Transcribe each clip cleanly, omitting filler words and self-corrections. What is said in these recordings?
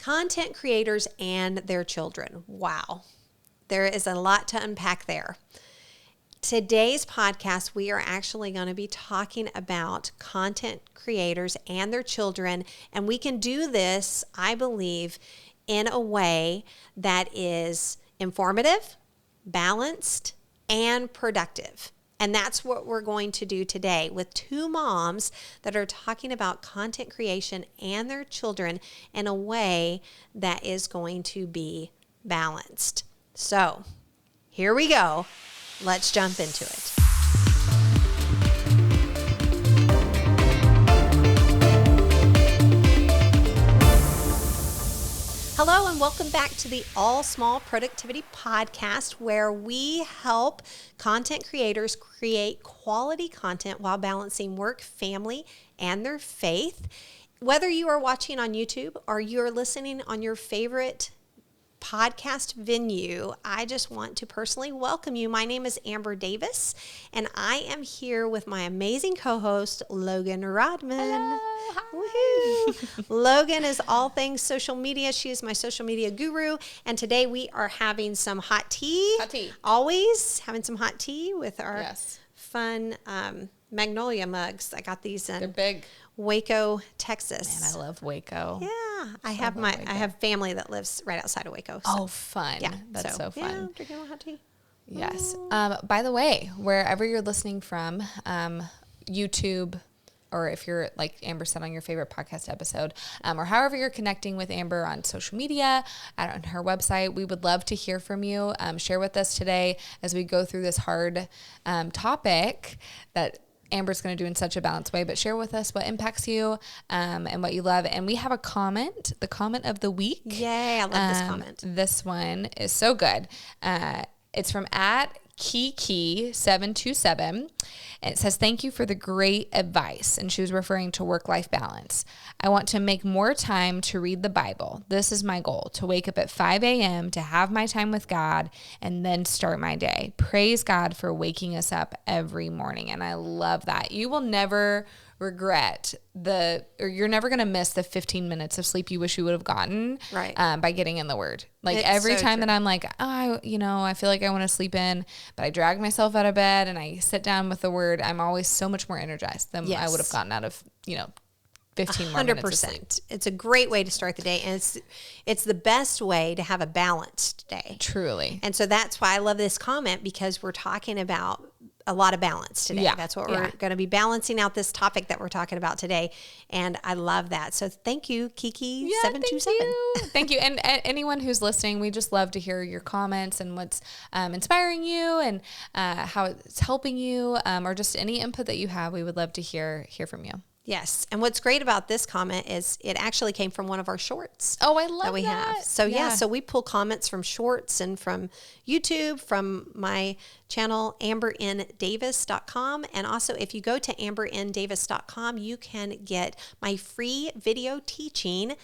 Content creators and their children. Wow. There is a lot to unpack there. Today's podcast, we are actually going to be talking about content creators and their children. And we can do this, I believe, in a way that is informative, balanced, and productive. And that's what we're going to do today with two moms that are talking about content creation and their children in a way that is going to be balanced. So here we go. Let's jump into it. Hello and welcome back to the All Small Productivity Podcast, where we help content creators create quality content while balancing work, family, and their faith. Whether you are watching on YouTube or you're listening on your favorite podcast venue, I just want to personally welcome you. My name is Amber Davis, and I am here with my amazing co-host, Logan Rodman. Hello. Woohoo. Logan is all things social media. She is my social media guru, and today we are having some hot tea. Hot tea. Always having some hot tea with our Yes. fun Magnolia mugs. I got these in They're big. Waco, Texas. Man, I love Waco. Yeah, I Waco. have family that lives right outside of Waco. So. Oh, fun. Yeah, That's so fun. Yeah, drinking a little hot tea. Yes. By the way, wherever you're listening from, YouTube, or if you're, like Amber said, on your favorite podcast episode, or however you're connecting with Amber on social media, on her website, we would love to hear from you. Share with us today as we go through this hard topic that Amber's going to do in such a balanced way, but share with us what impacts you and what you love. And we have a comment, the comment of the week. Yay, I love this comment. This one is so good. It's from @Kiki727. And it says, "Thank you for the great advice." And she was referring to work-life balance. "I want to make more time to read the Bible. This is my goal, to wake up at 5 a.m., to have my time with God, and then start my day. Praise God for waking us up every morning." And I love that. You will never regret or you're never going to miss the 15 minutes of sleep you wish you would have gotten by getting in the Word. Like It's every so time true. that I'm like, I feel like I want to sleep in, but I drag myself out of bed and I sit down with the Word, I'm always so much more energized than I would have gotten out of, 15 more minutes of sleep. 100%. It's a great way to start the day, and it's the best way to have a balanced day. Truly. And so that's why I love this comment, because we're talking about a lot of balance today. Yeah. That's what we're going to be balancing out this topic that we're talking about today. And I love that. So thank you, Kiki727. Thank you. And anyone who's listening, we just love to hear your comments and what's inspiring you and how it's helping you, or just any input that you have. We would love to hear from you. Yes. And what's great about this comment is it actually came from one of our shorts. Oh, I love that we have. So so we pull comments from shorts and from YouTube, from my channel, amberndavis.com. And also if you go to amberndavis.com, you can get my free video teaching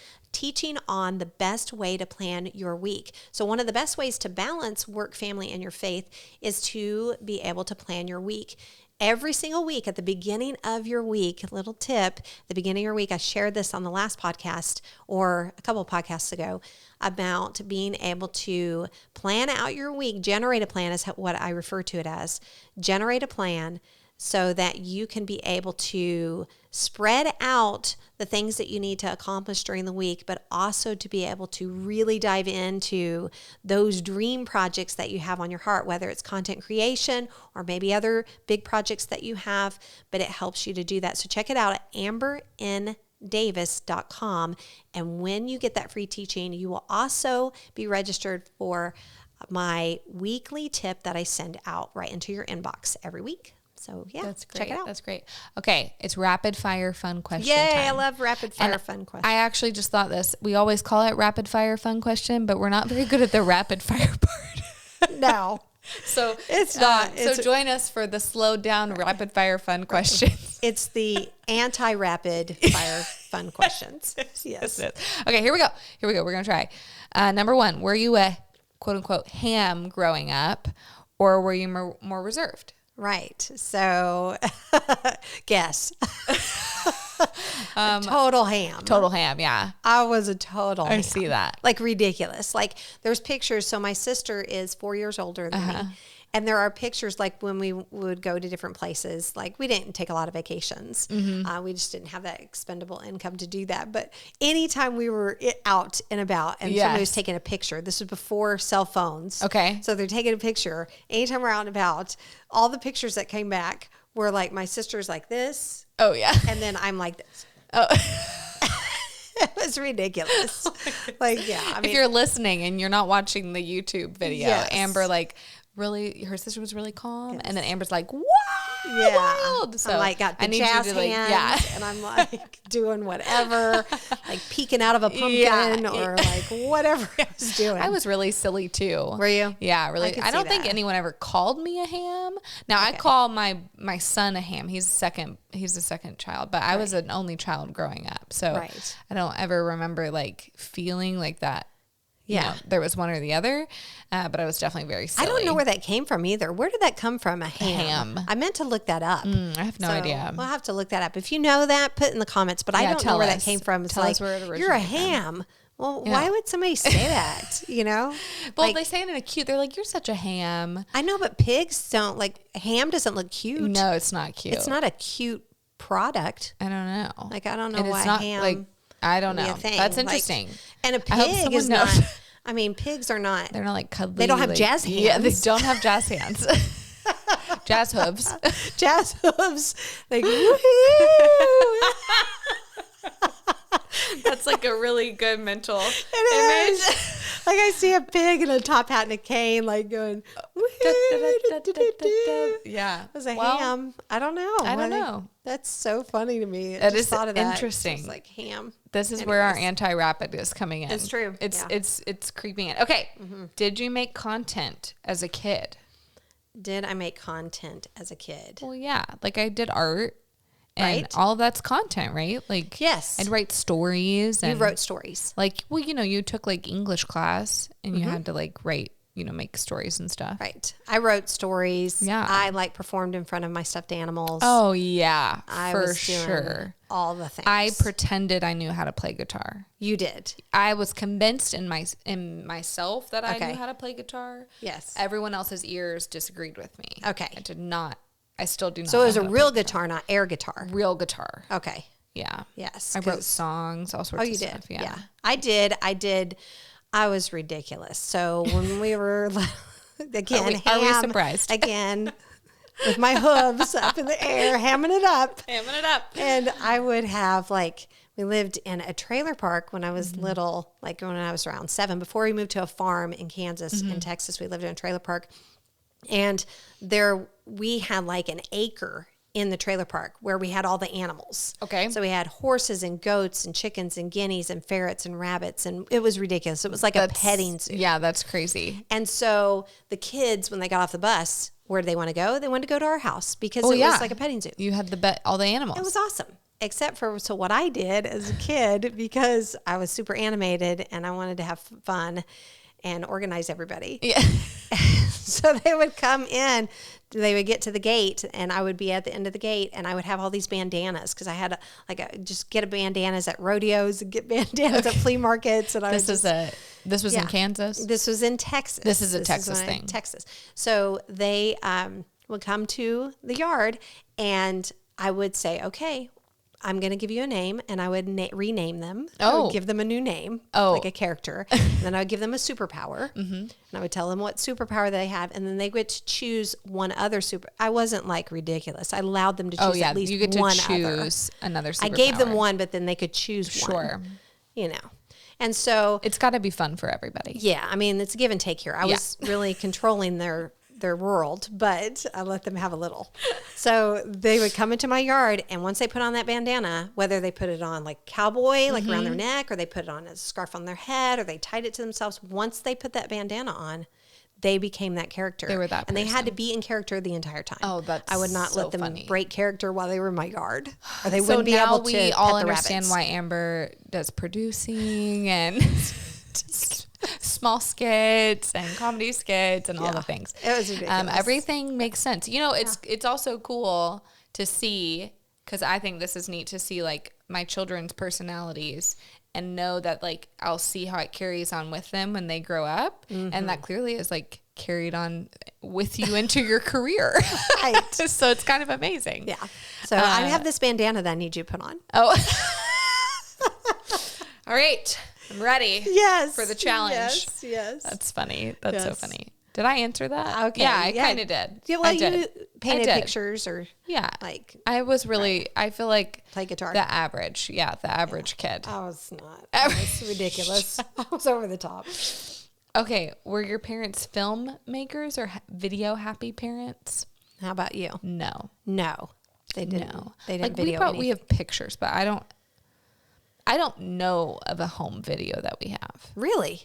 on the best way to plan your week. So one of the best ways to balance work, family, and your faith is to be able to plan your week. Every single week, at the beginning of your week, little tip, the beginning of your week, I shared this on the last podcast or a couple of podcasts ago about being able to plan out your week. Generate a plan is what I refer to it as. Generate a plan so that you can be able to spread out the things that you need to accomplish during the week, but also to be able to really dive into those dream projects that you have on your heart, whether it's content creation or maybe other big projects that you have, but it helps you to do that. So check it out at amberndavis.com. And when you get that free teaching, you will also be registered for my weekly tip that I send out right into your inbox every week. So yeah, that's great. Check it out. That's great. Okay, it's rapid fire fun question Yay, time. I love rapid fire fun question. I actually just thought this. We always call it rapid fire fun question, but we're not very good at the rapid fire part. No. So it's not. So join us for the slowed down rapid fire fun questions. It's the anti-rapid fire fun questions. Yes. Okay, here we go. We're going to try. Number one, were you a quote unquote ham growing up, or were you more reserved? Right. So guess. Total ham. Total ham. Yeah. I was a total ham. I see that. Like ridiculous. Like there's pictures. So my sister is 4 years older than me. And there are pictures like when we would go to different places, like we didn't take a lot of vacations. We just didn't have that expendable income to do that. But anytime we were out and about and somebody was taking a picture, this was before cell phones. Okay. So they're taking a picture. Anytime we're out and about, all the pictures that came back were like my sister's like this. Oh, yeah. And then I'm like this. Oh, It was ridiculous. Like, yeah. I mean, if you're listening and you're not watching the YouTube video, Amber, like, really, her sister was really calm. And then Amber's like, wow, wild. So I'm like, got the I need jazz you to, like, hands, and I'm like doing whatever, like peeking out of a pumpkin or like whatever I was doing. I was really silly too. Were you? Yeah, really. I don't think anyone ever called me a ham. Now I call my son a ham. He's the second child, but I was an only child growing up. So I don't ever remember like feeling like that. You know, there was one or the other, but I was definitely very silly. I don't know where that came from either. Where did that come from? A ham. I meant to look that up. I have no idea. We'll have to look that up. If you know that, put it in the comments. But I don't know where that came from. It's tell like, us where it originated you're a ham. Well, why would somebody say that? You know? Well, like, they say it in a cute, they're like, you're such a ham. I know, but pigs don't, like, ham doesn't look cute. No, it's not cute. It's not a cute product. I don't know. Like, I don't know and why it's not, ham. Like, I don't know. That's Like, interesting. and a pig is not. I mean, pigs are not. They're not like cuddly. They don't have jazz hands. Yeah, they don't have jazz hands. Jazz hooves. Jazz hooves. Like, woohoo. That's like a really good mental image. Like I see a pig in a top hat and a cane, like going, yeah. It was a ham. I don't know. I don't know. That's so funny to me. That is thought of that. interesting. It's like ham. This is where our anti-rapid is coming in. It's true. It's creeping in. Okay. Did you make content as a kid? Did I make content as a kid? Well, yeah. Like I did art. And all of that's content, right? Like, yes. I'd write stories. You wrote stories. Like, well, you know, you took like English class and you had to like write, you know, make stories and stuff. Right. I wrote stories. Yeah. I like performed in front of my stuffed animals. Oh, yeah. I for was sure. All the things. I pretended I knew how to play guitar. You did. I was convinced in myself that I knew how to play guitar. Yes. Everyone else's ears disagreed with me. Okay. I did not. I still do not. So it was a real guitar, not air guitar. Real guitar. Okay. Yeah. Yes. I wrote songs, all sorts of stuff. Oh, you did? Yeah. I did. I was ridiculous. So when we were, again, are we surprised? Again, with my hooves up in the air, hamming it up. And I would have we lived in a trailer park when I was little, like when I was around 7, before we moved to a farm in Kansas. In Texas, we lived in a trailer park. And we had like an acre in the trailer park where we had all the animals. Okay. So we had horses and goats and chickens and guineas and ferrets and rabbits. And it was ridiculous. It was like a petting zoo. Yeah, that's crazy. And so the kids, when they got off the bus, where did they want to go? They wanted to go to our house because it was like a petting zoo. You had all the animals. It was awesome. Except for what I did as a kid, because I was super animated and I wanted to have fun and organize everybody. Yeah. So they would come in, they would get to the gate, and I would be at the end of the gate, and I would have all these bandanas because I had just get bandanas at rodeos and get bandanas at flea markets. And this was in Kansas. This was in Texas. This is a Texas thing. Texas. So they would come to the yard, and I would say, okay, I'm going to give you a name, and I would rename them. I would give them a new name, like a character. And then I would give them a superpower, and I would tell them what superpower they have, and then they get to choose one other super. I wasn't like ridiculous. I allowed them to choose at least you get to one choose another superpower. I gave them one, but then they could choose one. Sure. You know. And so it's got to be fun for everybody. Yeah, I mean, it's a give and take here. I was really controlling their world, but I let them have a little. So they would come into my yard, and once they put on that bandana, whether they put it on like cowboy, like around their neck, or they put it on as a scarf on their head, or they tied it to themselves, once they put that bandana on, they became that character. They were that person. And they had to be in character the entire time. Oh, that's I would not so let them funny. break character while they were in my yard, or they wouldn't be able to. So now we all pet the understand rabbits. why Amber does producing and small skits and comedy skits and all the things. It was ridiculous. Everything makes sense. You know, it's also cool to see, because I think this is neat to see like my children's personalities and know that like I'll see how it carries on with them when they grow up. And that clearly is like carried on with you into your career. Right. So it's kind of amazing. Yeah. So I have this bandana that I need you to put on. Oh. All right. I'm ready. Yes. For the challenge. Yes. That's funny. That's so funny. Did I answer that? Okay. Yeah, I kind of did. Yeah, well, you painted I did. pictures or like I was really, I feel like play guitar. The average kid. I was not. It was ridiculous. I was over the top. Okay. Were your parents filmmakers or video happy parents? How about you? No. They didn't. No. They didn't like video we have pictures, but I don't know of a home video that we have. Really?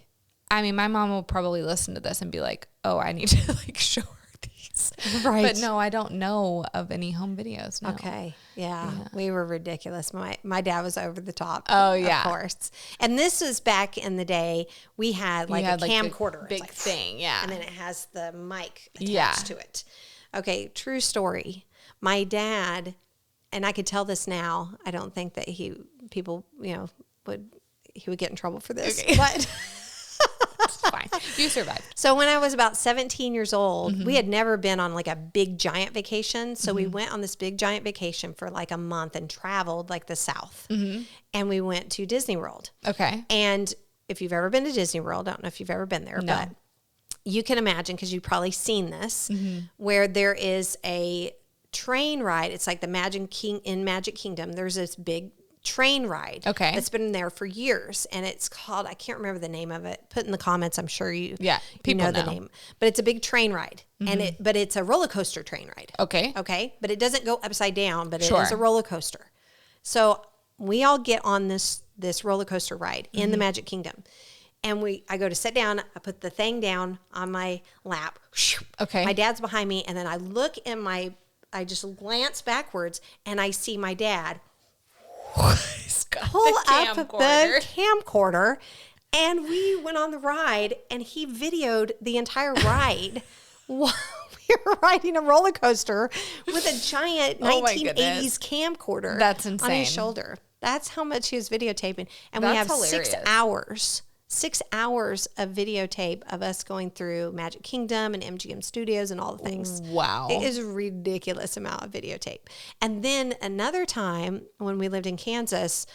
I mean, my mom will probably listen to this and be like, oh, I need to like show her these. Right. But no, I don't know of any home videos. No. Okay. Yeah. We were ridiculous. My dad was over the top. Oh, yeah. Of course. And this was back in the day. We had like a camcorder. Big thing. Yeah. And then it has the mic attached to it. Okay. True story. My dad, and I could tell this now, I don't think that he would get in trouble for this. Okay. But it's fine. You survived. So when I was about 17 years old, we had never been on like a big giant vacation. So we went on this big giant vacation for like a month and traveled like the South. And we went to Disney World. Okay. And if you've ever been to Disney World, I don't know if you've ever been there, but you can imagine, because you've probably seen this, where there is a train ride. It's like the Magic Kingdom. There's this big train ride that's been there for years, and it's called, I can't remember the name of it. Put in the comments, I'm sure you know the name, but it's a big train ride, but it's a roller coaster train ride. Okay, but it doesn't go upside down, but it is a roller coaster. So we all get on this roller coaster ride in the Magic Kingdom, and I go to sit down. I put the thing down on my lap. My dad's behind me, and then I just glance backwards, and I see my dad pull up the camcorder, and we went on the ride, and he videoed the entire ride while we were riding a roller coaster with a giant 1980s camcorder. That's insane. On his shoulder. That's how much he was videotaping. And we have hilarious. 6 hours of videotape of us going through Magic Kingdom and MGM Studios and all the things. Wow. It is a ridiculous amount of videotape. And then another time when we lived in Kansas,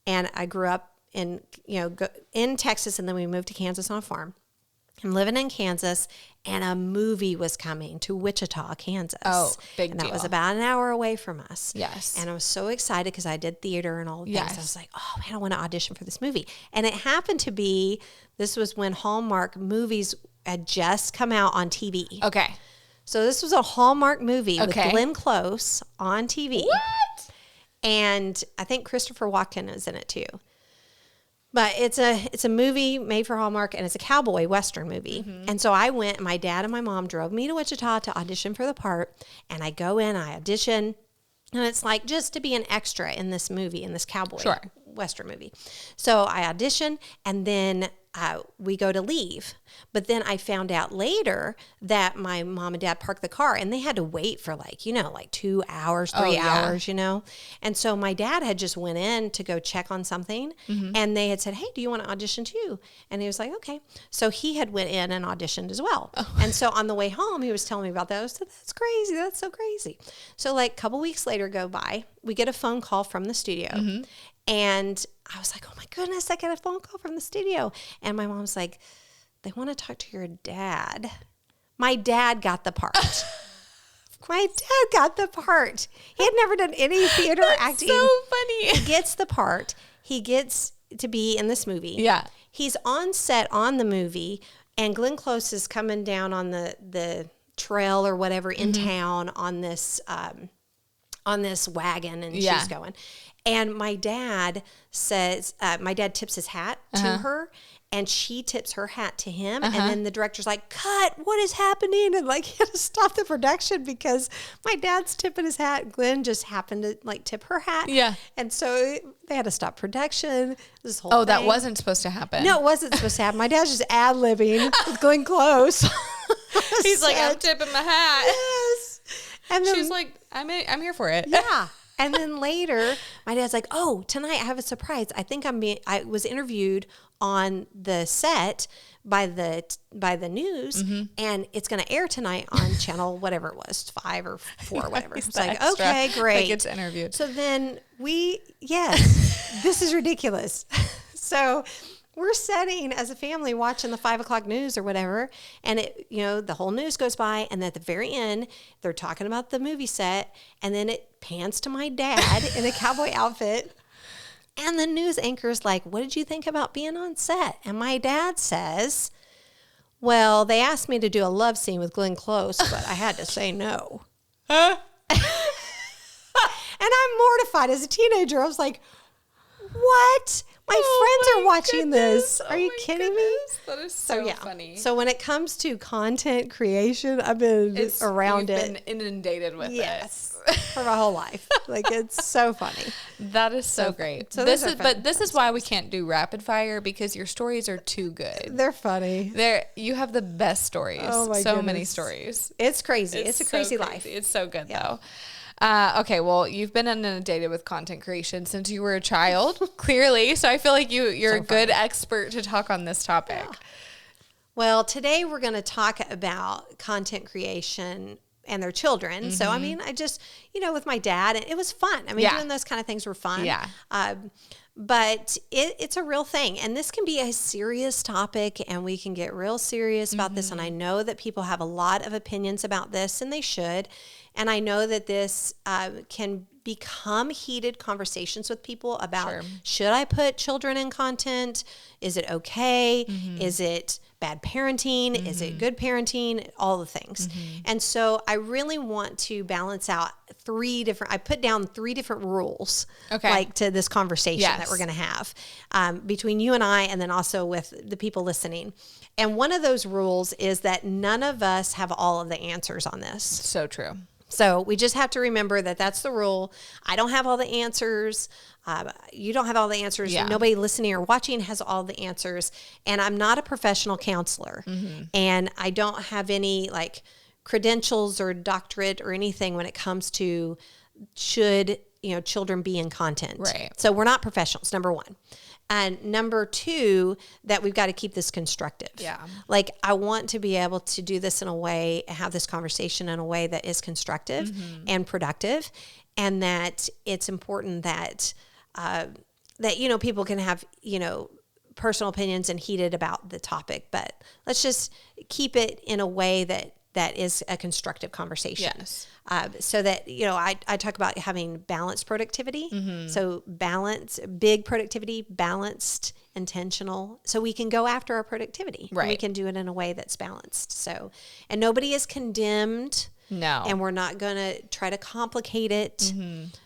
and I grew up in Texas, and then we moved to Kansas on a farm. I'm living in Kansas, and a movie was coming to Wichita, Kansas. Oh, big and deal. That was about an hour away from us. Yes. And I was so excited because I did theater and all the things. I was like, oh, man, I want to audition for this movie. And it happened to be, this was when Hallmark movies had just come out on TV. Okay. So this was a Hallmark movie with Glenn Close on TV. What? And I think Christopher Walken is in it too. But it's a movie made for Hallmark, and it's a cowboy Western movie. And so I went, my dad and my mom drove me to Wichita to audition for the part. And I go in, I audition, and it's like just to be an extra in this movie, in this cowboy Western movie. So I audition, and then we go to leave. But then I found out later that my mom and dad parked the car, and they had to wait for like 2 hours, 3 hours, And so my dad had just went in to go check on something, and they had said, hey, do you want to audition too? And he was like, okay. So he had went in and auditioned as well. And so on the way home, he was telling me about that. I said, that's crazy. That's so crazy. So like a couple weeks later go by, we get a phone call from the studio. And I was like, oh my goodness, I got a phone call from the studio. And my mom's like, they want to talk to your dad. My dad got the part. My dad got the part. He had never done any theater acting. So funny. He gets the part. He gets to be in this movie. Yeah. He's on set on the movie, and Glenn Close is coming down on the trail or whatever in town on this wagon, and she's going. And my dad says, my dad tips his hat to her, and she tips her hat to him. And then the director's like, cut, what is happening? And like, he had to stop the production because my dad's tipping his hat. Glenn just happened to like tip her hat. Yeah. And so they had to stop production. This whole thing. That wasn't supposed to happen. No, it wasn't supposed to happen. My dad's just ad-libbing with Glenn Close. He's like, I'm tipping my hat. Yes. And then, she's like, I'm here for it. yeah. And then later, my dad's like, oh, tonight I have a surprise. I think I was interviewed on the set by the news, and it's going to air tonight on channel, whatever it was, 5 or 4 or whatever. It's like, extra, okay, great. Like it's interviewed. So then yes, this is ridiculous. So we're sitting as a family watching the 5 o'clock news or whatever. And the whole news goes by. And at the very end, they're talking about the movie set. And then it pans to my dad in a cowboy outfit. And the news anchor's like, what did you think about being on set? And my dad says, well, they asked me to do a love scene with Glenn Close, but I had to say no. And I'm mortified as a teenager. I was like, what? My friends are watching this. Are you kidding me? That is so funny. So when it comes to content creation, I've been around it. You've been inundated with it. For my whole life. Like, it's so funny. That is so great. So this is why we can't do rapid fire, because your stories are too good. They're funny. You have the best stories. Oh my so goodness. many stories. It's crazy. It's a crazy life. It's so good though. Okay, well, you've been inundated with content creation since you were a child, clearly. So I feel like you're a good expert to talk on this topic. Yeah. Well, today we're going to talk about content creation and their children. So, I mean, I just, with my dad, it was fun. I mean, doing those kind of things were fun. Yeah. But it's a real thing. And this can be a serious topic, and we can get real serious about this. And I know that people have a lot of opinions about this, and they should. And I know that this can become heated conversations with people about, should I put children in content? Is it okay? Is it bad parenting? Is it good parenting? All the things. And so I really want to balance out I put down 3 different rules, like to this conversation that we're going to have between you and I, and then also with the people listening. And one of those rules is that none of us have all of the answers on this. So true. So we just have to remember that that's the rule. I don't have all the answers. You don't have all the answers. Yeah. Nobody listening or watching has all the answers. And I'm not a professional counselor. And I don't have any credentials or doctorate or anything when it comes to should children be in content. Right. So we're not professionals, number 1. And number 2, that we've got to keep this constructive. Yeah. Like, I want to be able to do this in a way, have this conversation in a way that is constructive and productive, and that it's important that, people can have, personal opinions and heated about the topic, but let's just keep it in a way that is a constructive conversation. Yes. So that, I talk about having balanced productivity. So big productivity, balanced, intentional. So we can go after our productivity. Right. And we can do it in a way that's balanced. So, and nobody is condemned. No. And we're not going to try to complicate it.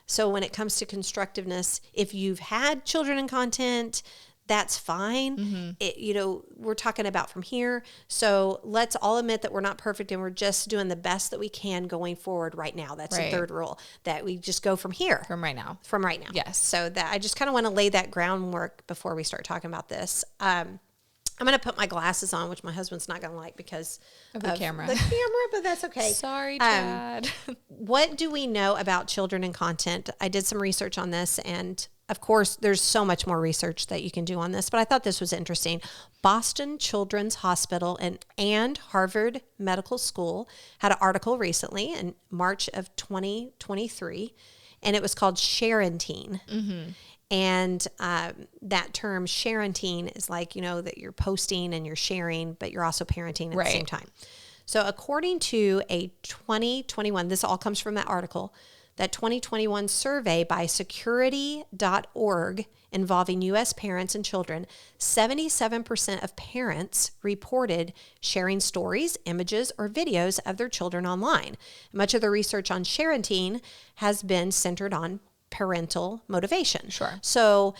So when it comes to constructiveness, if you've had children in content, that's fine. We're talking about from here. So let's all admit that we're not perfect, and we're just doing the best that we can going forward right now. That's the 3rd rule, that we just go from here. From right now. Yes. So that I just kind of want to lay that groundwork before we start talking about this. I'm going to put my glasses on, which my husband's not going to like because of the camera, but that's okay. Sorry, Dad. What do we know about children and content? I did some research on this, and of course, there's so much more research that you can do on this, but I thought this was interesting. Boston Children's Hospital and Harvard Medical School had an article recently in March of 2023, and it was called Sharenting. And that term Sharenting is like, that you're posting and you're sharing, but you're also parenting at the same time. So according to a 2021, this all comes from that article, that 2021 survey by security.org involving U.S. parents and children, 77% of parents reported sharing stories, images, or videos of their children online. Much of the research on Sharenting has been centered on parental motivation. Sure. So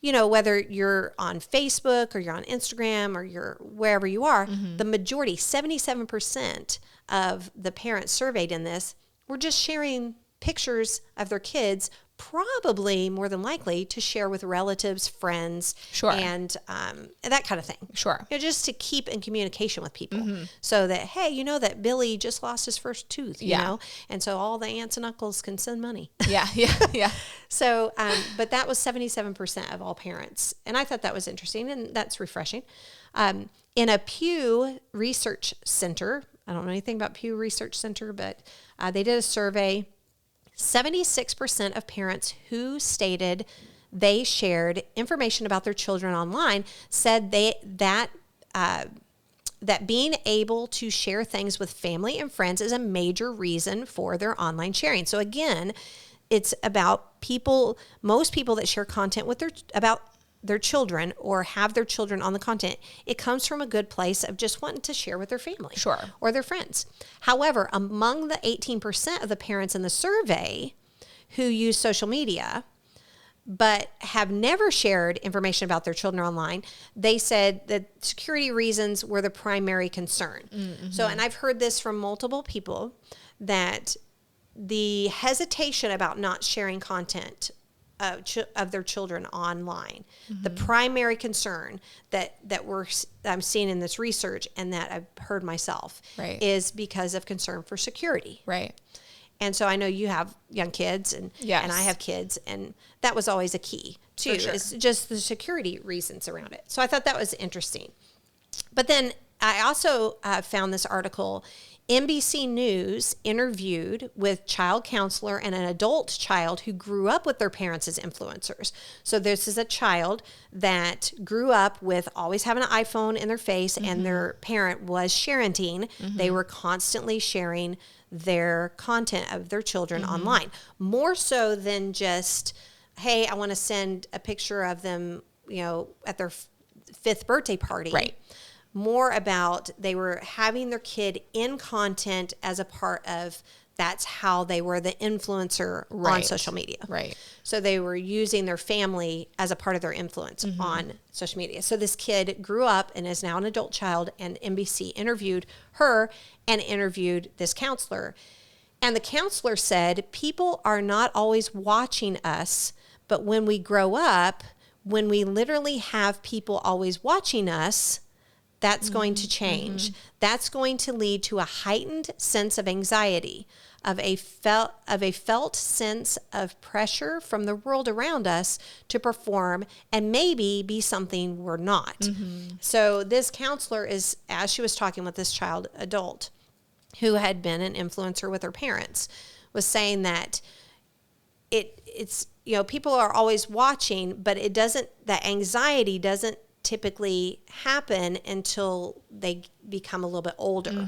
whether you're on Facebook or you're on Instagram or you're wherever you are, the majority, 77% of the parents surveyed in this were just sharing pictures of their kids, probably more than likely to share with relatives, friends, and that kind of thing. Sure. Just to keep in communication with people so that, hey, that Billy just lost his first tooth, you know, and so all the aunts and uncles can send money. Yeah. So, but that was 77% of all parents. And I thought that was interesting, and that's refreshing. In a Pew Research Center, I don't know anything about Pew Research Center, but they did a survey. 76% of parents who stated they shared information about their children online said that being able to share things with family and friends is a major reason for their online sharing. So again, it's about most people that share content with about their children or have their children on the content, it comes from a good place of just wanting to share with their family or their friends. However, among the 18% of the parents in the survey who use social media but have never shared information about their children online, they said that security reasons were the primary concern. So, and I've heard this from multiple people, that the hesitation about not sharing content of their children online, the primary concern that I'm seeing in this research and that I've heard myself is because of concern for security. Right. And so I know you have young kids and I have kids, and that was always a key too. It's just the security reasons around it. So I thought that was interesting. But then I also found this article. NBC News interviewed with child counselor and an adult child who grew up with their parents as influencers. So this is a child that grew up with always having an iPhone in their face, and their parent was Sharenting. They were constantly sharing their content of their children online, more so than just, hey, I want to send a picture of them, at their 5th birthday party. Right. More about they were having their kid in content as a part of, that's how they were the influencer on social media. Right. So they were using their family as a part of their influence on social media. So this kid grew up and is now an adult child, and NBC interviewed her and interviewed this counselor. And the counselor said, people are not always watching us, but when we grow up, when we literally have people always watching us, that's going to change. That's going to lead to a heightened sense of anxiety, of a felt sense of pressure from the world around us to perform and maybe be something we're not. So this counselor is, as she was talking with this child adult who had been an influencer with her parents, was saying that it's people are always watching, but that anxiety doesn't typically happen until they become a little bit older.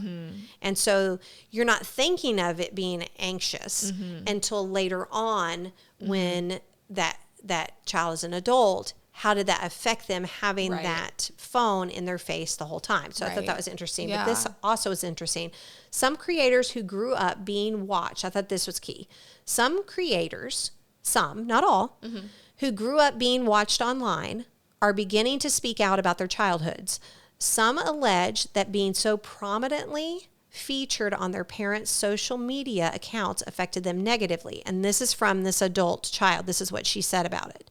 And so you're not thinking of it being anxious until later on when that child is an adult. How did that affect them having that phone in their face the whole time? So I thought that was interesting. But this also is interesting. Some creators who grew up being watched, I thought this was key. Some creators, not all, who grew up being watched online are beginning to speak out about their childhoods. Some allege that being so prominently featured on their parents' social media accounts affected them negatively. And this is from this adult child. This is what she said about it.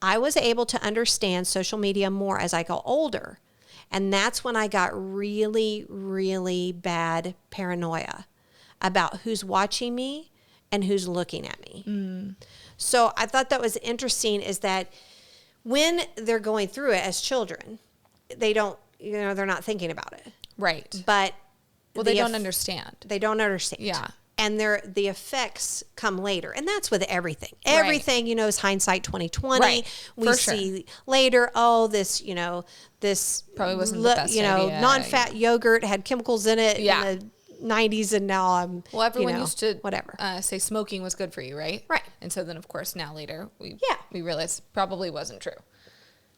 I was able to understand social media more as I got older. And that's when I got really, really bad paranoia about who's watching me and who's looking at me. So I thought that was interesting, is that when they're going through it as children, they don't, they're not thinking about it. Right. But they don't understand. They don't understand. Yeah. And the effects come later. And that's with everything. Everything, is hindsight 2020. Right. We see later, this probably wasn't the best idea. Non-fat yogurt had chemicals in it in the 90s, and now I'm everyone used to whatever say smoking was good for you, right? And so then of course now later we realized probably wasn't true.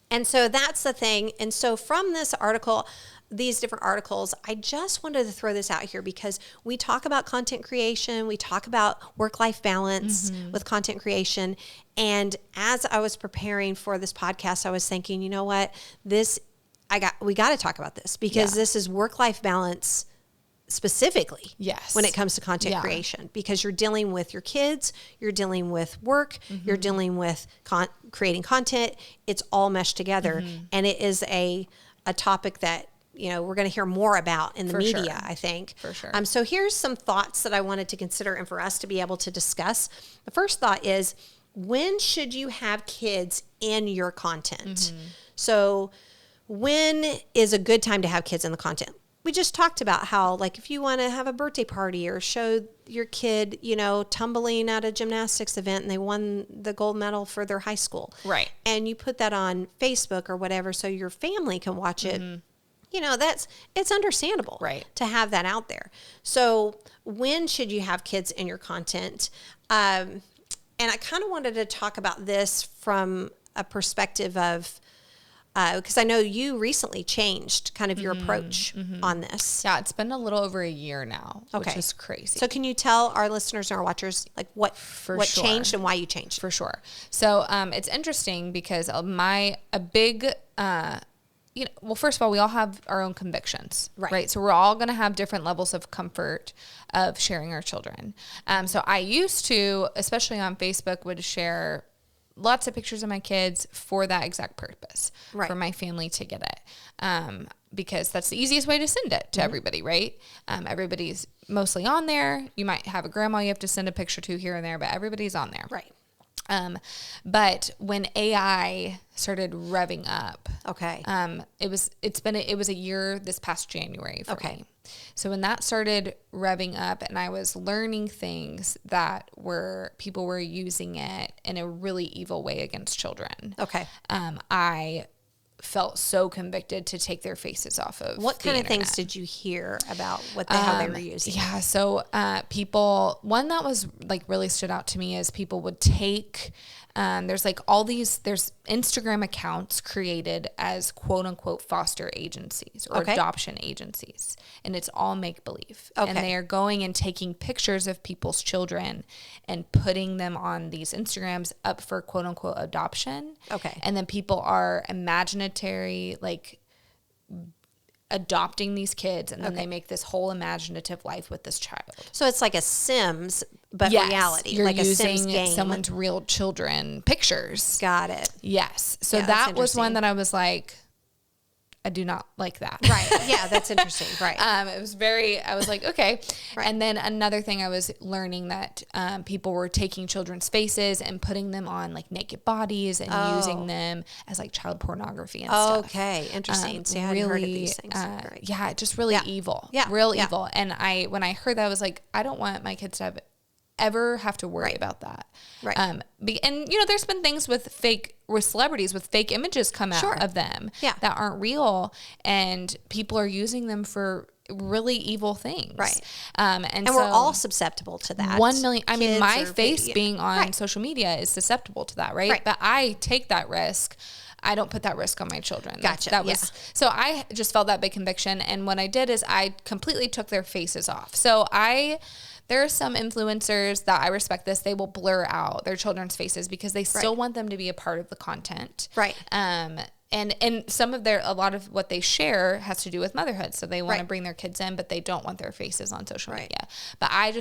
And so that's the thing. And so from this article, these different articles, I just wanted to throw this out here because we talk about content creation, we talk about work-life balance with content creation. And as I was preparing for this podcast, I was thinking, you know what, we got to talk about this because this is work-life balance specifically when it comes to content creation, because you're dealing with your kids, you're dealing with work, you're dealing with creating content. It's all meshed together. And it is a topic that, you know, we're going to hear more about in the media, I think. For sure. So here's some thoughts that I wanted to consider and for us to be able to discuss. The first thought is, when should you have kids in your content? So when is a good time to have kids in the content? We just talked about how, like, if you want to have a birthday party or show your kid, you know, tumbling at a gymnastics event and they won the gold medal for their high school. Right. And you put that on Facebook or whatever so your family can watch it. You know, it's understandable to have that out there. So when should you have kids in your content? And I kind of wanted to talk about this from a perspective of, because I know you recently changed kind of your approach on this. Yeah, it's been a little over a year now, which is crazy. So can you tell our listeners and our watchers like what changed and why you changed? For sure. So it's interesting because well, first of all, we all have our own convictions, right? So we're all going to have different levels of comfort of sharing our children. So I used to, especially on Facebook, would share lots of pictures of my kids for that exact purpose, for my family to get it. Because that's the easiest way to send it to everybody, right? Everybody's mostly on there. You might have a grandma you have to send a picture to here and there, but everybody's on there. Right. But when AI started revving up, it was a year this past January for me. So when that started revving up and I was learning things that people were using it in a really evil way against children. I felt so convicted to take their faces off of what kind of things did you hear about how they were using it? Yeah, so one that was like really stood out to me is people would take there's Instagram accounts created as quote unquote foster agencies or adoption agencies, and it's all make believe. And they are going and taking pictures of people's children and putting them on these Instagrams up for quote unquote adoption. And then people are imaginary, like adopting these kids, and then they make this whole imaginative life with this child. So it's like a Sims, but reality. You're like using a Sims game. Someone's real children pictures. Got it. Yes. So that was one that I was like, I do not like that. Right. Yeah, that's interesting. Right. I was like, okay. And then another thing I was learning that people were taking children's faces and putting them on like naked bodies and using them as like child pornography and stuff. Okay. Interesting. See, I hadn't heard of these things. Yeah, just really evil. Yeah. Real evil. And when I heard that, I was like, I don't want my kids to ever have to worry about that. Right. And you know, there's been things with celebrities with fake images come out of them that aren't real, and people are using them for really evil things. Right. And so we're all susceptible to that. 1 million. I mean, my face being on social media is susceptible to that. Right. But I take that risk. I don't put that risk on my children. Gotcha. So I just felt that big conviction. And what I did is I completely took their faces off. So there are some influencers that I respect this. They will blur out their children's faces because they still want them to be a part of the content. Right. And a lot of what they share has to do with motherhood. So they want to bring their kids in, but they don't want their faces on social media. But I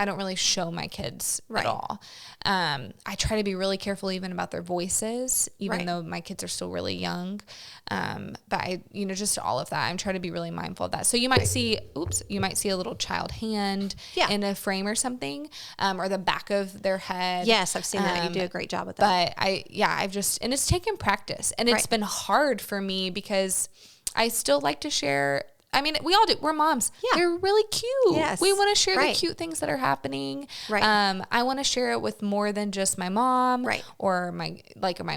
don't really show my kids at all. I try to be really careful even about their voices, even though my kids are still really young. But just all of that. I'm trying to be really mindful of that. So you might see a little child hand in a frame or something, or the back of their head. Yes, I've seen that. You do a great job with that. But and it's taken practice, and it's been hard for me because I still like to share I mean, we all do. We're moms. Yeah. They're really cute. Yes. We want to share Right. the cute things that are happening. Right. I want to share it with more than just my mom Right. or my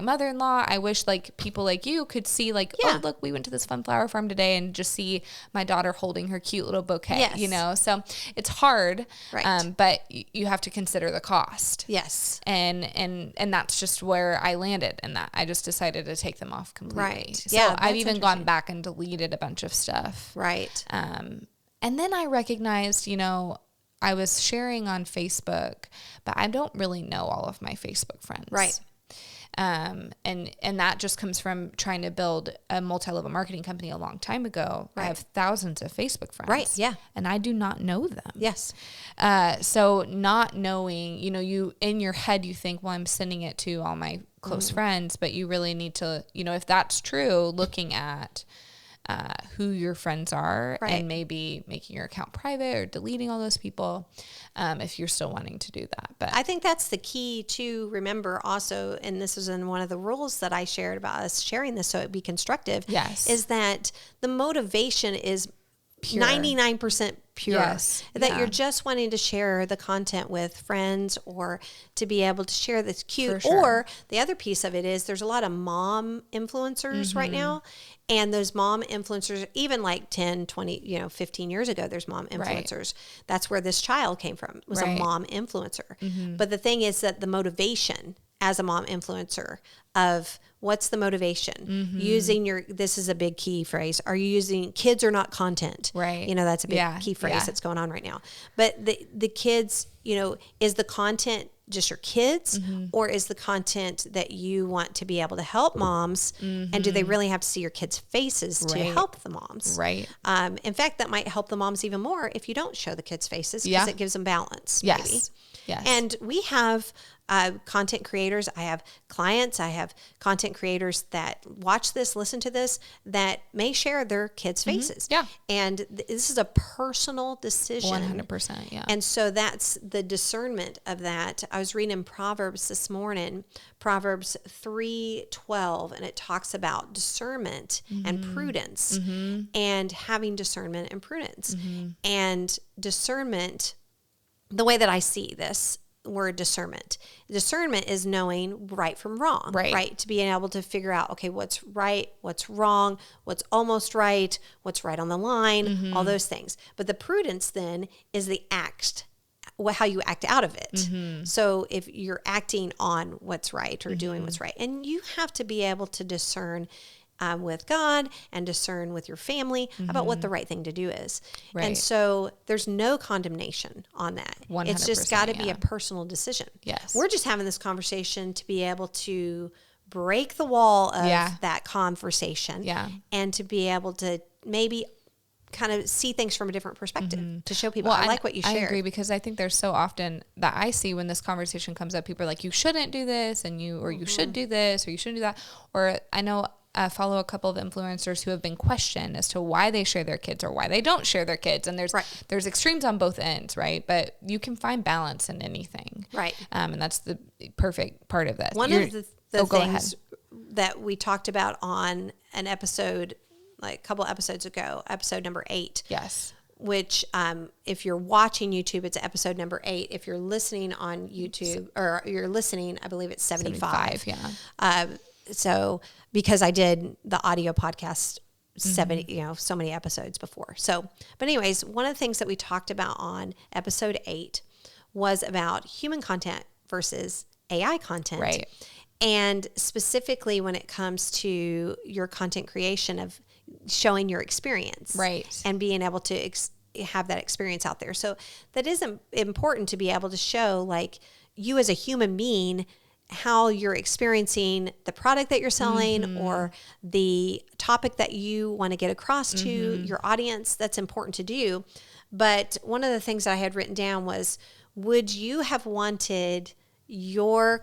mother-in-law. I wish like people like you could see like, Yeah. oh, look, we went to this fun flower farm today and just see my daughter holding her cute little bouquet, Yes. you know? So it's hard, Right. but you have to consider the cost. Yes. And that's just where I landed in that. I just decided to take them off completely. Right. So Yeah, I've that's even gone interesting. back and deleted a bunch of stuff. Right. And then I recognized, you know, I was sharing on Facebook, but I don't really know all of my Facebook friends. Right. And that just comes from trying to build a multi-level marketing company a long time ago. Right. I have thousands of Facebook friends. Right, yeah. And I do not know them. Yes. So not knowing, you know, you in your head, you think, well, I'm sending it to all my close friends, but you really need to, you know, if that's true, looking at who your friends are Right. and maybe making your account private or deleting all those people if you're still wanting to do that. But I think that's the key to remember also, and this is in one of the rules that I shared about us sharing this so it'd be constructive, Yes. is that the motivation is Pure. 99% pure. Yes. That Yeah. you're just wanting to share the content with friends or to be able to share this cute. For sure. Or the other piece of it is there's a lot of mom influencers right now. And those mom influencers, even like 10, 20, 15 years ago, there's mom influencers. That's where this child came from, was Right. a mom influencer. But the thing is that the motivation as a mom influencer of what's the motivation? Using this is a big key phrase. Are you using, kids are not content? Right. That's a big Yeah. key phrase Yeah. that's going on right now. But the kids, is the content just your kids or is the content that you want to be able to help moms? And do they really have to see your kids' faces to Right. help the moms? Right. In fact, that might help the moms even more if you don't show the kids' faces because Yeah. it gives them balance. Yes. Maybe. Yes. And we have content creators. I have clients. I have content creators that watch this, listen to this, that may share their kids' faces. Yeah. And this is a personal decision. 100%. Yeah. And so that's the discernment of that. I was reading in Proverbs this morning, Proverbs 3:12, and it talks about discernment and prudence and having discernment and prudence. And discernment, the way that I see this word discernment is knowing right from wrong, right? To being able to figure out, okay, what's right, what's wrong, what's almost right, what's right on the line, all those things. But the prudence then is the how you act out of it. So if you're acting on what's right or doing what's right, and you have to be able to discern with God and discern with your family about what the right thing to do is. Right. And so there's no condemnation on that. 100%, It's just got to be yeah. a personal decision. Yes. We're just having this conversation to be able to break the wall of Yeah. that conversation Yeah. and to be able to maybe kind of see things from a different perspective to show people, I like what you shared. I agree, because I think there's so often that I see when this conversation comes up, people are like, you shouldn't do this, and you should do this, or you shouldn't do that. Or I know follow a couple of influencers who have been questioned as to why they share their kids or why they don't share their kids. And there's extremes on both ends, right? But you can find balance in anything. Right. And that's the perfect part of this. One of the go things ahead. that we talked about on an episode, like a couple episodes ago, episode number 8. Yes. Which, if you're watching YouTube, it's episode number 8. If you're listening on YouTube or you're listening, I believe it's 75. Yeah. So because I did the audio podcast 70, so many episodes before. So, but anyways, one of the things that we talked about on episode 8 was about human content versus AI content. Right. And specifically when it comes to your content creation of showing your experience. Right. And being able to have that experience out there. So that is important to be able to show, like, you as a human being, how you're experiencing the product that you're selling or the topic that you want to get across to your audience. That's important to do. But one of the things that I had written down was, would you have wanted your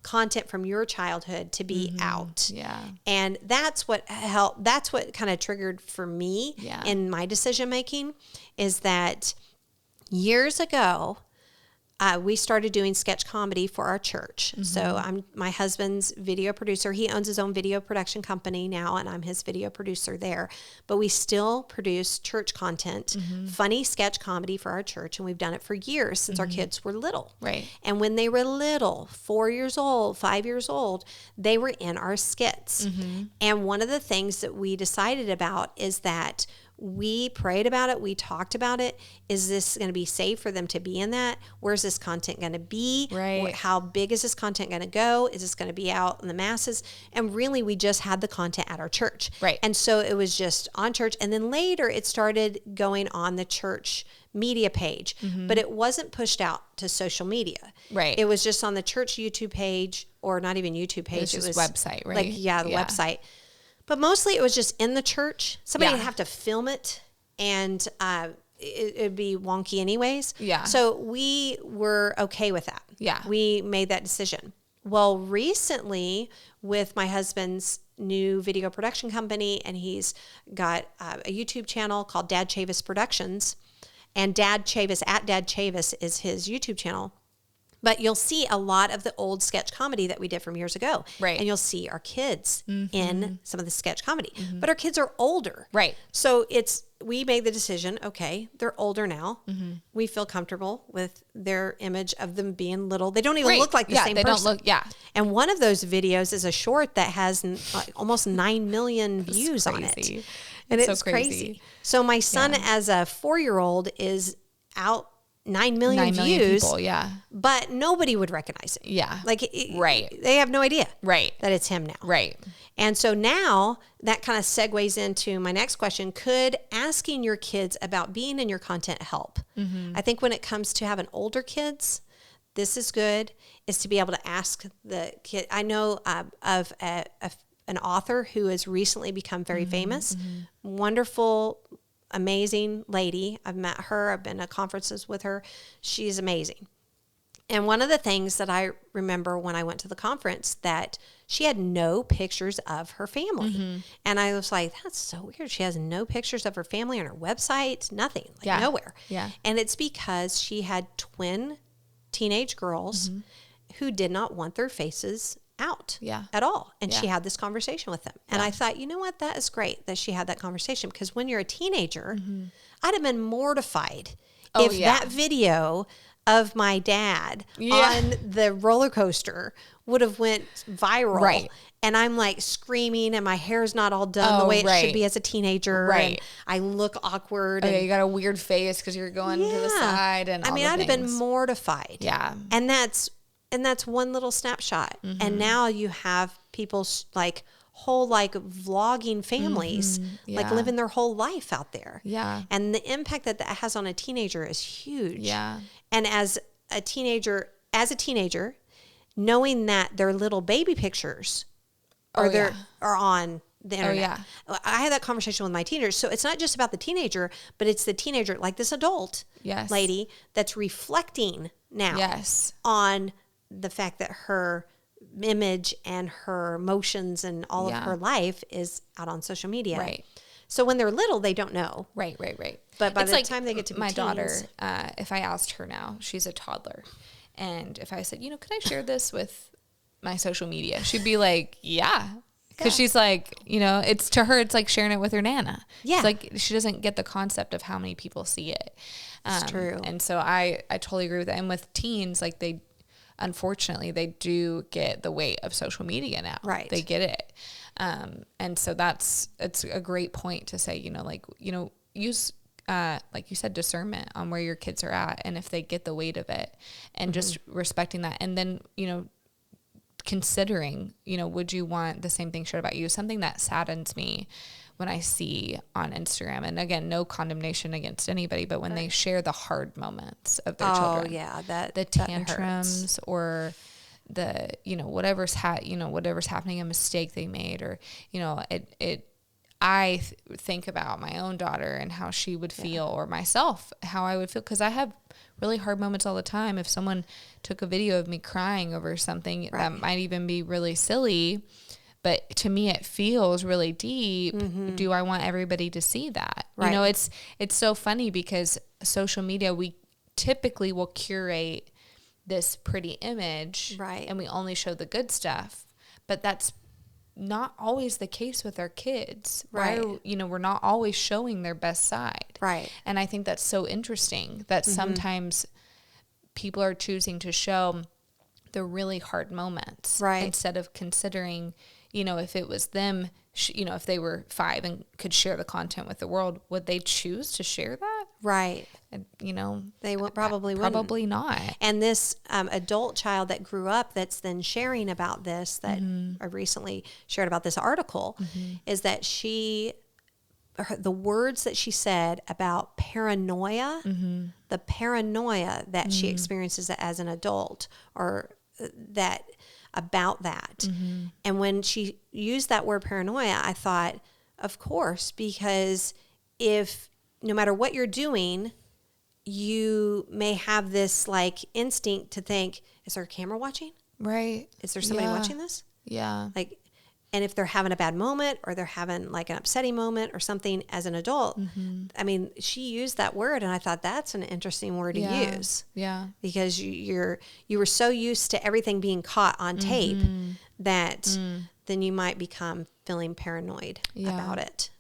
content from your childhood to be out? Yeah. And that's what helped. That's what kind of triggered for me in my decision making, is that years ago, we started doing sketch comedy for our church. So I'm my husband's video producer. He owns his own video production company now, and I'm his video producer there. But we still produce church content, funny sketch comedy for our church, and we've done it for years since our kids were little. Right. And when they were little, 4 years old, 5 years old, they were in our skits. And one of the things that we decided about is that we prayed about it. We talked about it. Is this going to be safe for them to be in that? Where's this content going to be? Right. How big is this content going to go? Is this going to be out in the masses? And really, we just had the content at our church. Right. And so it was just on church. And then later it started going on the church media page, but it wasn't pushed out to social media. Right. It was just on the church YouTube page, or not even YouTube page. It was website, right? Like, the website. But mostly it was just in the church. Somebody would have to film it, and it'd be wonky anyways. Yeah. So we were okay with that. Yeah. We made that decision. Well, recently with my husband's new video production company, and he's got a YouTube channel called Dad Chavis Productions, and Dad Chavis is his YouTube channel. But you'll see a lot of the old sketch comedy that we did from years ago. Right. And you'll see our kids in some of the sketch comedy. But our kids are older. Right. So we made the decision, okay, they're older now. We feel comfortable with their image of them being little. They don't even look like the same person. Don't look, And one of those videos is a short that has almost 9 million views on it. And it's so crazy. So my son, as a 4-year-old, is out 9 million views, people, but nobody would recognize it. Yeah. Like, right. They have no idea right. that it's him now. Right. And so now that kind of segues into my next question. Could asking your kids about being in your content help? I think when it comes to having older kids, this is good, is to be able to ask the kid. I know of an author who has recently become very famous, wonderful, amazing lady. I've met her. I've been at conferences with her. She's amazing. And one of the things that I remember when I went to the conference, that she had no pictures of her family. And I was like, that's so weird. She has no pictures of her family on her website, nothing, nowhere. Yeah. And it's because she had twin teenage girls who did not want their faces out at all. And she had this conversation with them. And I thought, you know what? That is great that she had that conversation, because when you're a teenager, I'd have been mortified if that video of my dad on the roller coaster would have went viral. Right. And I'm like screaming, and my hair's not all done the way it should be as a teenager. Right. And I look awkward. You got a weird face because you're going to the side. And I mean, I'd have been mortified. Yeah. And that's one little snapshot. And now you have people like whole vlogging families, like living their whole life out there. Yeah. And the impact that has on a teenager is huge. Yeah. And as a teenager, knowing that their little baby pictures are on the internet. I had that conversation with my teenagers. So it's not just about the teenager, but it's the teenager, like this adult lady, that's reflecting now on the fact that her image and her emotions and all of her life is out on social media. Right. So when they're little, they don't know. Right. But by the time they get to be my teens, daughter, if I asked her now, she's a toddler, and if I said, can I share this with my social media? She'd be like, yeah. Because she's like, it's to her, it's like sharing it with her Nana. Yeah. It's like she doesn't get the concept of how many people see it. It's true. And so I totally agree with that. And with teens, unfortunately, they do get the weight of social media now. Right. They get it. And so it's a great point to say, use, like you said, discernment on where your kids are at, and if they get the weight of it, and just respecting that. And then, considering, would you want the same thing shared about you? Something that saddens me when I see on Instagram, and again, no condemnation against anybody, but when they share the hard moments of their children. Oh yeah, the tantrums or the, whatever's happening, a mistake they made, or, I think about my own daughter and how she would feel, or myself, how I would feel. 'Cause I have really hard moments all the time. If someone took a video of me crying over something that might even be really silly, but to me it feels really deep. Do I want everybody to see that? Right. It's so funny because social media, we typically will curate this pretty image, right? And we only show the good stuff, but that's not always the case with our kids, right? We're not always showing their best side, right? And I think that's so interesting that sometimes people are choosing to show the really hard moments, right? Instead of considering, if it was them, if they were 5 and could share the content with the world, would they choose to share that? Right. And, they probably wouldn't. Probably not. And this adult child that grew up that's then sharing about this, that I recently shared about this article, is that the words that she said about paranoia, the paranoia that she experiences as an adult, or that about that. And when she used that word paranoia, I thought, of course, because if no matter what you're doing, you may have this like instinct to think, is there a camera watching? Right. Is there somebody watching this? Yeah. Like, and if they're having a bad moment or they're having like an upsetting moment or something as an adult, I mean, she used that word and I thought that's an interesting word to use. Yeah. Because you were so used to everything being caught on tape that then you might become feeling paranoid about it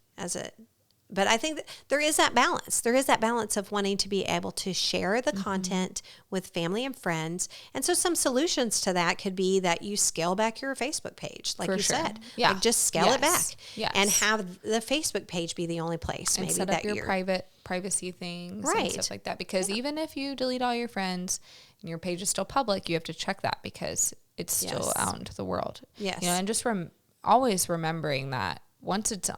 but I think that there is that balance. There is that balance of wanting to be able to share the content with family and friends. And so some solutions to that could be that you scale back your Facebook page, like you said. Yeah. Like just scale it back. Yes. And have the Facebook page be the only place and maybe set that up your privacy things and stuff like that. Because even if you delete all your friends and your page is still public, you have to check that because it's still out into the world. Yes. And just always remembering that once it's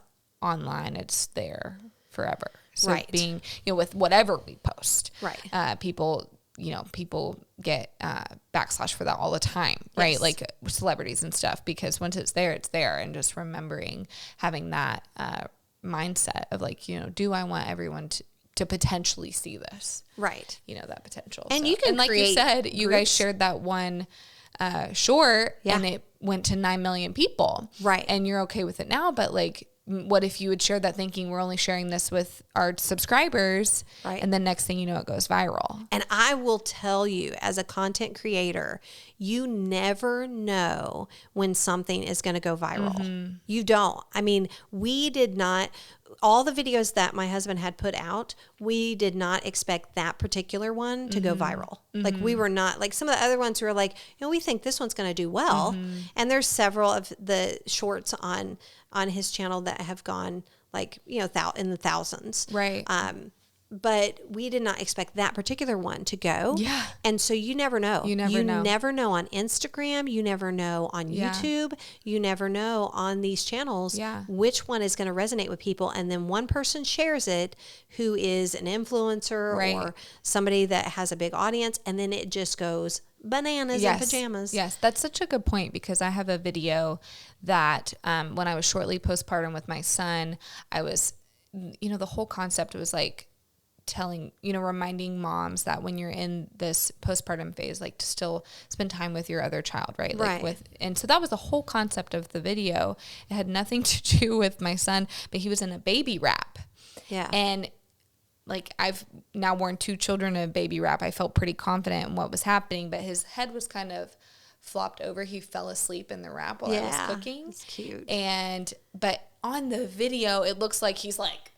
online, it's there forever. So being, with whatever we post, people get backslash for that all the time, right? Yes. Like celebrities and stuff, because once it's there, it's there. And just remembering having that mindset of like, do I want everyone to potentially see this? Right. That potential. And you can and like you said, you guys shared that one short and it went to 9 million people. Right. And you're okay with it now, but like, what if you would share that thinking we're only sharing this with our subscribers, and then next thing you know, it goes viral? And I will tell you, as a content creator, you never know when something is going to go viral. You don't. I mean, we did not, all the videos that my husband had put out, we did not expect that particular one to go viral. Like we were not, like some of the other ones were like, we think this one's going to do well. And there's several of the shorts on his channel that have gone like, in the thousands. Right. But we did not expect that particular one to go. Yeah. And so you never know. You never know on Instagram. You never know on YouTube. You never know on these channels which one is going to resonate with people. And then one person shares it who is an influencer or somebody that has a big audience. And then it just goes bananas in pajamas. Yes, that's such a good point, because I have a video that when I was shortly postpartum with my son, I was, the whole concept was like reminding moms that when you're in this postpartum phase, like to still spend time with your other child, right? Like and so that was the whole concept of the video. It had nothing to do with my son, but he was in a baby wrap. Yeah. And like I've now worn 2 children in a baby wrap. I felt pretty confident in what was happening, but his head was kind of flopped over. He fell asleep in the wrap while I was cooking. That's cute. But on the video, it looks like he's like,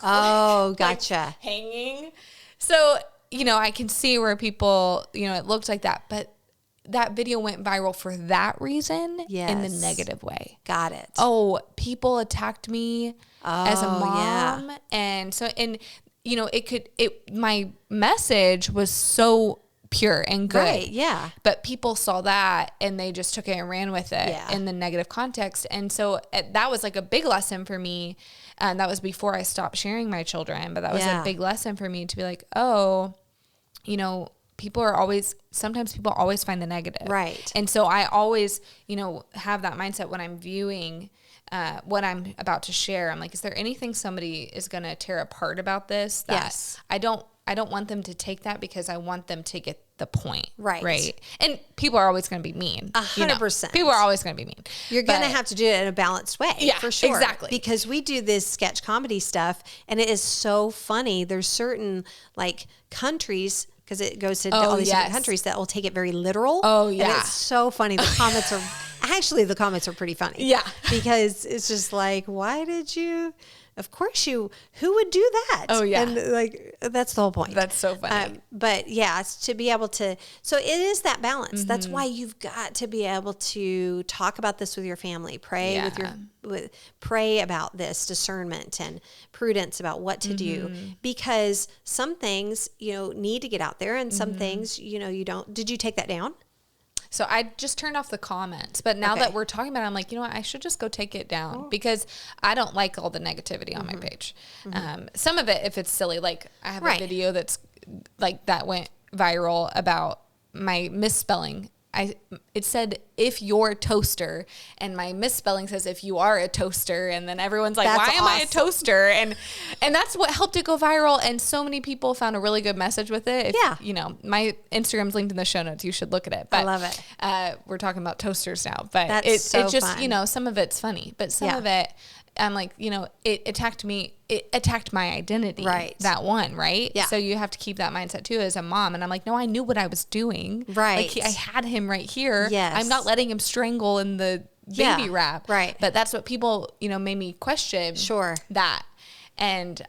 oh, gotcha. Like hanging. So, I can see where people, it looked like that, but that video went viral for that reason in the negative way. Got it. Oh, people attacked me as a mom. Yeah. And so, my message was so pure and good. Right, yeah. But people saw that and they just took it and ran with it in the negative context. And so that was like a big lesson for me. And that was before I stopped sharing my children. But that was a big lesson for me to be like, sometimes people always find the negative. Right. And so I always, have that mindset when I'm viewing what I'm about to share. I'm like, is there anything somebody is going to tear apart about this? That I don't want them to take that, because I want them to get the point. Right. And people are always going to be mean. 100%. People are always going to be mean. You're going to have to do it in a balanced way. Yeah, for sure. Exactly. Because we do this sketch comedy stuff and it is so funny. There's certain like countries, because it goes to all these different countries that will take it very literal. Oh, yeah. And it's so funny. The comments are pretty funny. Yeah. Because it's just like, why did you... Of course who would do that? Oh, yeah. And like, that's the whole point. That's so funny. But yeah, it's to be able to, so it is that balance. Mm-hmm. That's why you've got to be able to talk about this with your family, pray pray about this discernment and prudence about what to do, because some things, need to get out there and some things, you don't. Did you take that down? So I just turned off the comments, but now that we're talking about it, I'm like, I should just go take it down because I don't like all the negativity on my page. Some of it, if it's silly, like I have a video that's like that went viral about my misspelling. It said, if you're toaster, and my misspelling says, if you are a toaster. And then everyone's like, why am I a toaster? And that's what helped it go viral. And so many people found a really good message with it. My Instagram's linked in the show notes. You should look at it. But, I love it. We're talking about toasters now, but it's just, fun. Some of it's funny, but some of it, I'm like, it attacked me. It attacked my identity. Right. That one. Right. Yeah. So you have to keep that mindset too as a mom. And I'm like, no, I knew what I was doing. Right. Like I had him right here. Yes. I'm not letting him strangle in the baby wrap. Right. But that's what people, made me question. Sure. That. And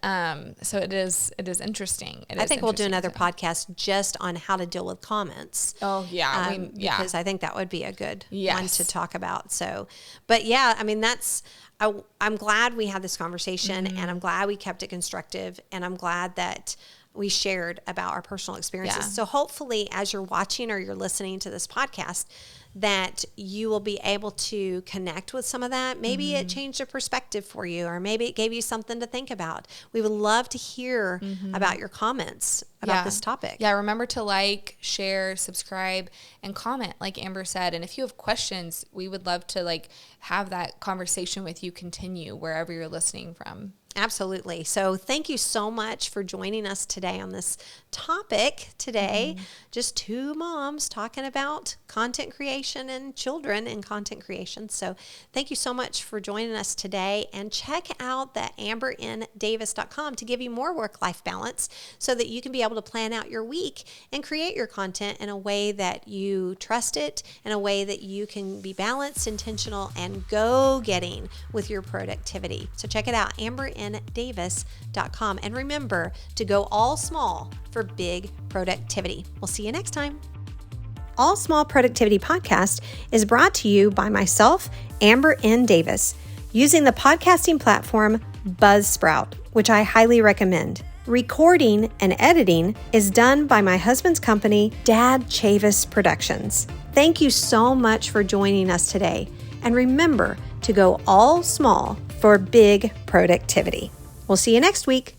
so it is interesting. I think we'll do another podcast just on how to deal with comments. Oh, yeah. Because I think that would be a good one to talk about. So, but yeah, I'm glad we had this conversation and I'm glad we kept it constructive and I'm glad that we shared about our personal experiences. Yeah. So hopefully as you're watching or you're listening to this podcast, that you will be able to connect with some of that. Maybe it changed a perspective for you, or maybe it gave you something to think about. We would love to hear about your comments about this topic. Yeah, remember to like, share, subscribe, and comment, like Amber said. And if you have questions, we would love to have that conversation with you continue wherever you're listening from. Absolutely. So thank you so much for joining us today on this topic today. Just two moms talking about content creation and children in content creation. So thank you so much for joining us today, and check out the amberindavis.com to give you more work-life balance so that you can be able to plan out your week and create your content in a way that you trust it, in a way that you can be balanced, intentional, and go-getting with your productivity. So check it out, amberindavis.com. And remember to go all small for big productivity. We'll see you next time. All Small Productivity Podcast is brought to you by myself, Amber N. Davis, using the podcasting platform Buzzsprout, which I highly recommend. Recording and editing is done by my husband's company, Dad Chavis Productions. Thank you so much for joining us today. And remember to go all small for big productivity. We'll see you next week.